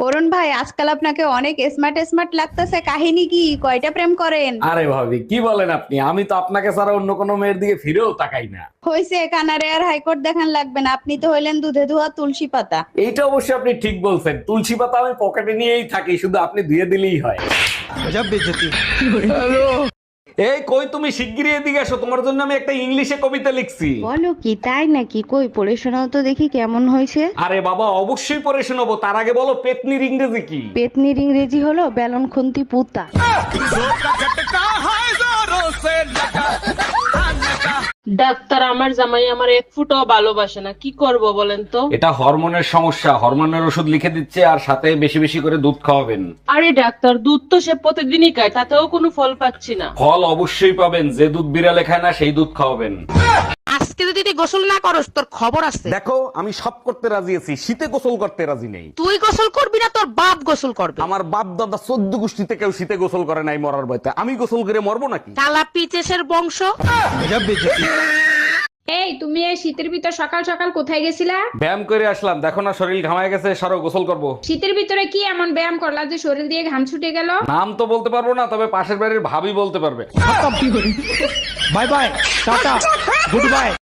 অরুণ ভাই, আজকাল আপনাকে অনেক স্মার্ট স্মার্ট লাগতেছে। কাহিনী কি? কয়টা প্রেম করেন? আরে ভাবি কি বলেন আপনি? আমি তো আপনাকে ছাড়া অন্য কোনো মেয়ের দিকে ফিরেও তাকাই না। হইছে, কানারে আর হাইকোর্ট দেখান লাগবে না। আপনি তো হইলেন দুধে ধোয়া তুলসী পাতা। এইটা অবশ্যই আপনি ঠিক বলছেন, তুলসী পাতা আমি পকেটে নিয়েই থাকি, শুধু আপনি ধুয়ে দিলেই হয়। এই কই, তুমি শিগগিরই এদিকে এসো, তোমার জন্য আমি একটা ইংলিশে কবিতা লিখছি। বলো কি? তাই নাকি? কই পড়ে শোনাও তো দেখি কেমন হয়েছে। আরে বাবা, অবশ্যই পড়ে শোনাবো, তার আগে বলো পেতনির ইংরেজি কি? পেতনির ইংরেজি হলো বেলন খুন্তি পুতা। ডাক্তার, আমার জামাই আমার এক ফুটও ভালোবাসে না, কি করব বলেন তো? এটা হরমোনের সমস্যা, হরমোনের ওষুধ লিখে দিচ্ছে, আর সাথে বেশি বেশি করে দুধ খাওয়াবেন। আরে ডাক্তার, দুধ তো সে প্রতিদিনই খায়, তাতেও কোনো ফল পাচ্ছি না। ফল অবশ্যই পাবেন, যে দুধ বিড়ালে খায় না সেই দুধ খাওয়াবেন। আজকে যদি তুই গোসল না করস তোর খবর আছে। দেখো, আমি সব করতে রাজি আছি, শীতে গোসল করতে রাজি নেই। তুই গোসল করবি না, তোর বাপ গোসল করবে। আমার বাপ দাদা 14 গোষ্ঠীতে কেউ শীতে গোসল করে নাই মরার ভয়তে, আমি গোসল করে মরবো নাকি? কালা পিচেসের বংশ। এই, তুমি এই শীতের ভিতর সকাল সকাল কোথায় গেছিলা? ব্যায়াম করে আসলাম, দেখো না শরীর ঘামায় গেছে, সরো গোসল করব। শীতের ভিতরে কি এমন ব্যায়াম করলা যে শরীর দিয়ে ঘাম ছুটে গেল? নাম তো বলতে পারবো না, তবে পাশের বাড়ির ভাবি বলতে পারবে। Bye bye, tata, good bye.